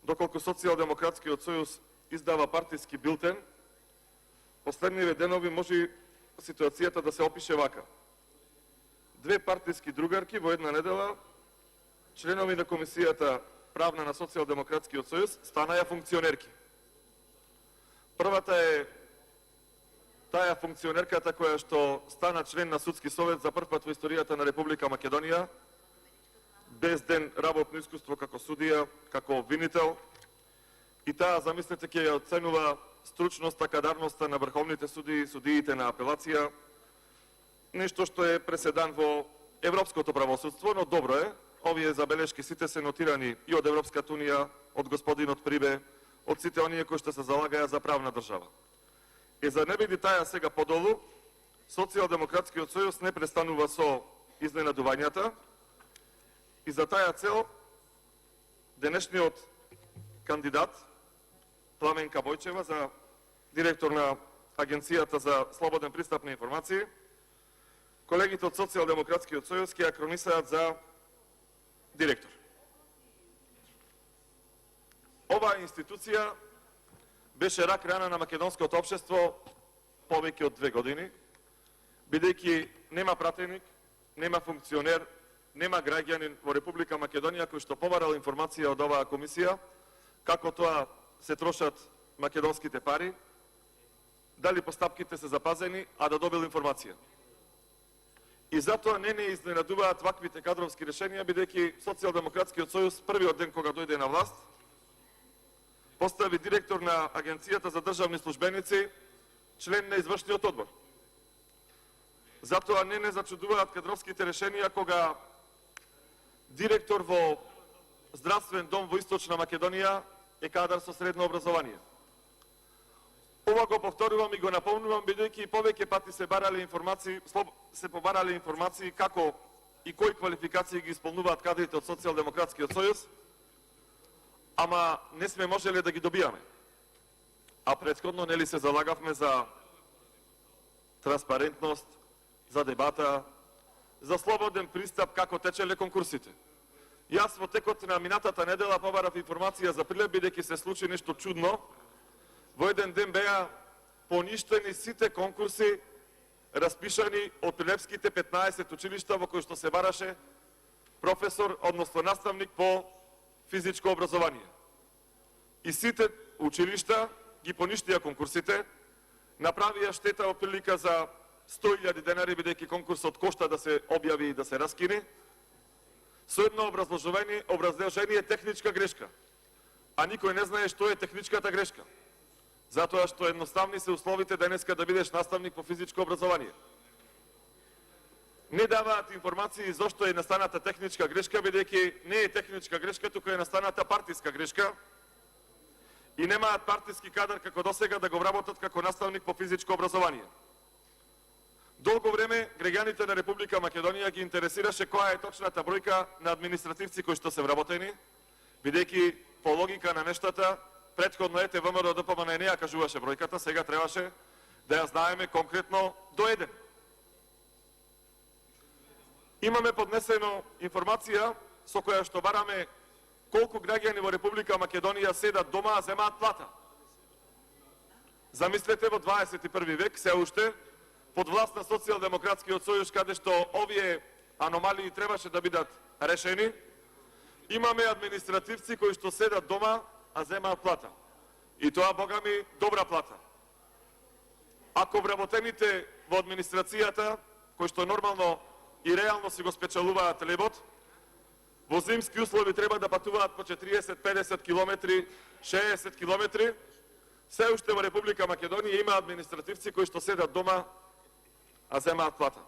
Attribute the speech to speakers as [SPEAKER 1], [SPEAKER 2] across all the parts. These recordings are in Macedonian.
[SPEAKER 1] доколку Социјалдемократскиот сојуз издава партиски билтен, последниве денови може ситуацијата да се опише вака. Две партиски другарки во една недела, членови на Комисијата правна на Социјалдемократскиот сојуз, станаја функционерки. Првата е таа функционерката која што стана член на Судски совет за прв пат во историјата на Република Македонија, без ден работно искуство како судија, како обвинител, и таа, замислете, ќе ја оценува стручноста, кадарноста на врховните судии и судиите на апелација, нешто што е преседан во европското правосудство, но добро е. Овие забелешки сите се нотирани и од Европската унија, од господинот Прибе, од сите оние кои што се залагаја за правна држава. За не биде таа сега подолу, Социјалдемократскиот сојуз не престанува со изненадувањата и за таа цел денешниот кандидат Пламенка Бојчева за директор на Агенцијата за слободен пристап на информации, колегите од Социјалдемократскиот сојуз ќе ја кронисаат за директор. Оваа институција беше рак рана на македонското општество повеќе од 2 години, бидејќи нема пратеник, нема функционер, нема граѓанин во Република Македонија кој што побарал информација од оваа комисија, како тоа се трошат македонските пари, дали постапките се запазени, а да добил информација. И затоа не изненадуваат ваквите кадровски решенија, бидејќи Социјалдемократскиот сојуз првиот ден кога дојде на власт, постави директор на Агенцијата за државни службеници, член на извршниот одбор. Затоа не зачудуваат кадровските решенија кога директор во здравствен дом во Источна Македонија е кадар со средно образование. Ова го повторувам и го напомнувам, бидејќи повеќе пати се побарале информации како и кои квалификации ги исполнуваат кадрите од Социјалдемократскиот сојуз, ама не сме можеле да ги добијаме. А претходно нели се залагавме за транспарентност, за дебата, за слободен пристап како течеле конкурсите. Јас во текот на минатата недела побарав информација за Прилеп, бидејќи се случи нешто чудно. Во еден ден беа поништени сите конкурси распишани од прилепските 15 училишта во кои што се бараше професор, односно наставник по физичко образование. И сите училишта ги поништија конкурсите, направија штета од прилика за 100.000 денари, бидејќи конкурсот кошта да се објави и да се раскине, со едно образложение техничка грешка. А никој не знае што е техничката грешка. Затоа што едноставни се условите денеска да бидеш наставник по физичко образование. Не даваат информации зошто е настаната техничка грешка, бидејќи не е техничка грешка, туку е настаната партиска грешка и немаат партиски кадар како досега да го вработат како наставник по физичко образование. Долго време граѓаните на Република Македонија ги интересираше која е точната бројка на административци кои што се вработени, бидејќи по логика на нештата претходно ВМРО ДПМН не ја кажуваше бројката, сега требаше да ја знаеме конкретно до еден. Имаме поднесено информација со која што бараме колку граѓани во Република Македонија седат дома, а земаат плата. Замислете, во 21 век се уште под власт на Социјалдемократскиот сојуз, каде што овие аномалии требаше да бидат решени, имаме административци кои што седат дома, а земаат плата. И тоа, бога ми, добра плата. Ако вработените во администрацијата, кои што нормално и реално си го спечелуваат лебот, во зимски услови треба да патуваат по 40-50 километри, 60 километри, се уште во Република Македонија има административци кои што седат дома, а земаат плата.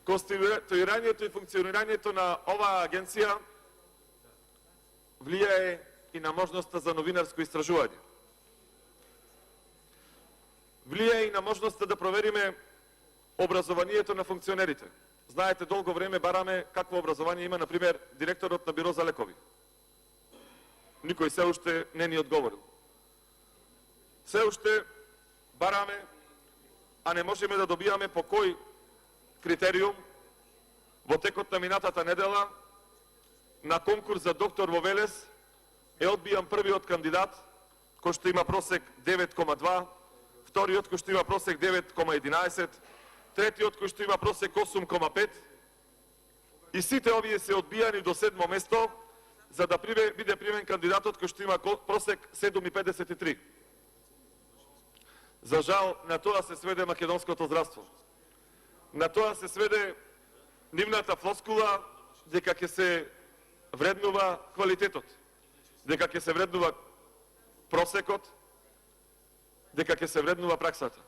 [SPEAKER 1] Конституирањето и функционирањето на оваа агенција влијае и на можноста за новинарско истражување. Влијае и на можноста да провериме образованието на функционерите. Знаете, долго време бараме какво образование има, например, директорот на Биро за лекови. Никој се уште не ни одговорил. Се уште бараме, а не можеме да добијаме по кој критериум во текот на минатата недела на конкурс за доктор во Велес е одбијан првиот кандидат кој што има просек 9,2, вториот кој што има просек 9,11, третиот кој што има просек 8,5 и сите овие се одбијани до 7 место за да биде примен кандидатот кој што има просек 7,53. За жал, на тоа се сведе македонското здравство. На тоа се сведе нивната флоскула дека ќе се вреднува квалитетот, дека ќе се вреднува просекот, дека ќе се вреднува праксата.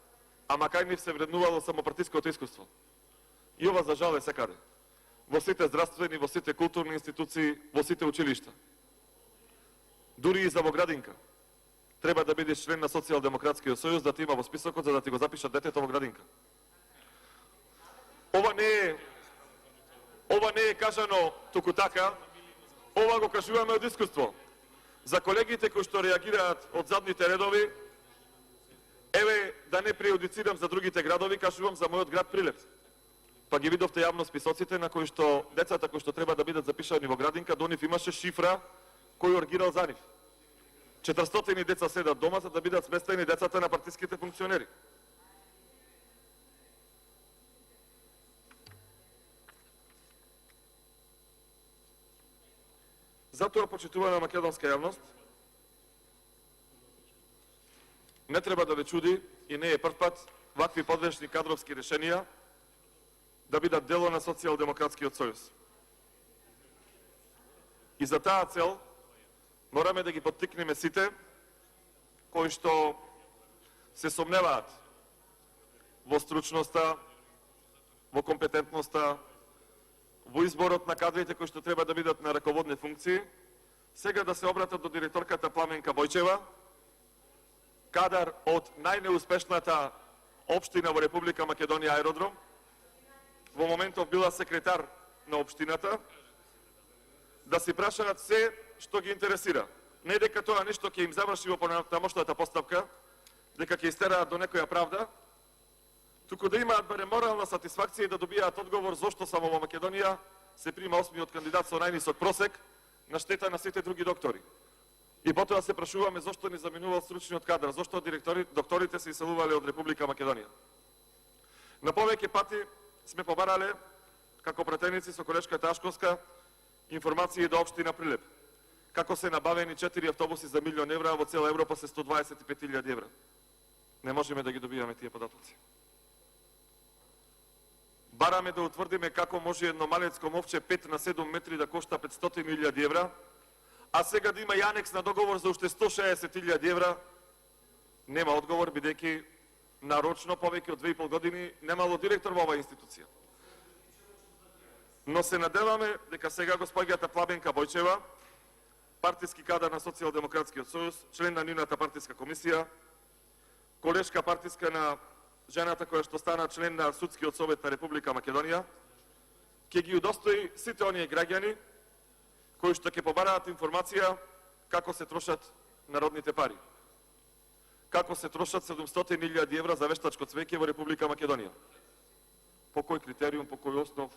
[SPEAKER 1] Ама кај нив се вреднувало само партиското искуство. И ова за жал е секаде. Во сите здравствени, во сите културни институции, во сите училишта. Дури и за во градинка. Треба да бидеш член на Социјалдемократскиот сојуз, да ти има во списокот за да ти го запишат детето во градинка. Ова не е кажано туку така, ова го кажуваме од искуство. За колегите кои што реагираат од задните редови, еве да не преюдицирам за другите градови, кажувам за мојот град Прилеп. Па ги видовте јавно списоците на кои што децата кои што треба да бидат запишани во градинка, до нив имаше шифра кој оргирал за нив. 400 деца седат дома за да бидат сместени децата на партиските функционери. Затоа, почитувана македонска јавност, не треба да ве чуди и не е прв пат вакви подвешни кадровски решенија да бидат дело на Социјалдемократскиот сојуз. И за таа цел мораме да ги поттикнеме сите кои што се сомневаат во стручноста, во компетентноста, во изборот на кадрите кои што треба да бидат на раководни функции, сега да се обратат до директорката Пламенка Бојчева, кадар од најнеуспешната општина во Република Македонија Аеродром, во моментов била секретар на општината, да си прашаат се што ги интересира. Не дека тоа нешто ќе им заврши во понатамошната постапка, дека ќе истераат до некоја правда, туку да имаат барем морална сатисфакција и да добијаат одговор зошто само во Македонија се прима 8-миот кандидат со најнисок просек на штета на сите други доктори. И потоа се прашуваме зошто ни заминувал стручниот кадар, зошто докторите се иселувале од Република Македонија. На повеќе пати сме побарале, како пратеници со колешката Ашковска, информации до општина Прилеп. Како се набавени 4 автобуси за 1 милион евра, а во цела Европа се 125.000 евра. Не можеме да ги добиваме тие податоци. Бараме да утврдиме како може едно малецко мовче 5 на 7 метри да кошта 500.000 евра, а сега да има и анекс на договор за уште 160.000 евра. Нема одговор, бидејќи нарочно повеќе од 2,5 години немало директор во оваа институција. Но се надеваме дека сега госпоѓата Пламенка Бојчева, партиски кадар на Социјалдемократскиот сојуз, член на нивната партиска комисија, колешка партиска на жената која што стана член на Судскиот совет на Република Македонија, ќе ги удостои сите оние граѓани кои што ќе побараат информација како се трошат народните пари. Како се трошат 700.000 евра за вештачко цвеќе во Република Македонија. По кој критериум, по кој основ,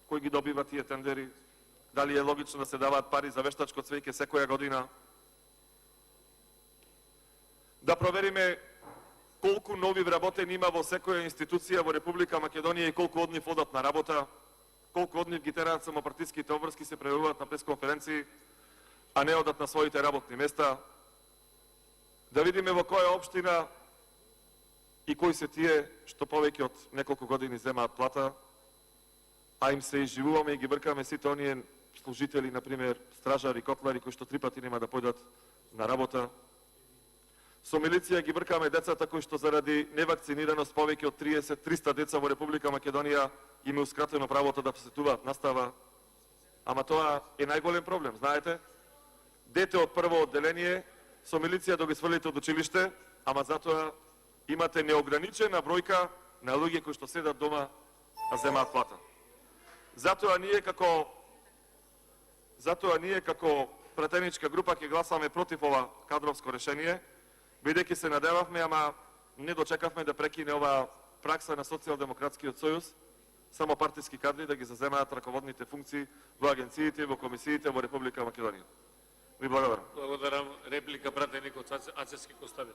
[SPEAKER 1] кој ги добива тие тендери, дали е логично да се даваат пари за вештачко цвеќе секоја година. Да провериме колку нови вработени има во секоја институција во Република Македонија и колку од нив одат на работа, колку од нив ги тераат само партиските обврски, се прејавуваат на пресконференции, а не одат на своите работни места. Да видиме во која општина и кои се тие што повеќе од неколку години земаат плата, а им се изживуваме и ги бркаме сите оние служители, например, стражари, котлари, кои што 3 пати нема да појдат на работа. Со милиција ги бркаме децата кои што заради невакцинираност повеќе од 30-300 деца во Република Македонија им е ускратено правото да посетуваат настава. Ама тоа е најголем проблем, знаете? Дете од прво одделение со милиција да ги свалите од училиште, ама затоа имате неограничена бројка на луѓе кои што седат дома а земаат плата. Затоа ние како пратеничка група ќе гласаме против ова кадровско решение, бидејќи се надевавме, ама не дочекавме да прекине ова пракса на Социјалдемократскиот сојуз, само партиски кадри да ги заземаат раководните функции во агенциите и во комисиите во Република Македонија. Ви благодарам.
[SPEAKER 2] Благодарам. Реплика пратеник од Ацески Коставин.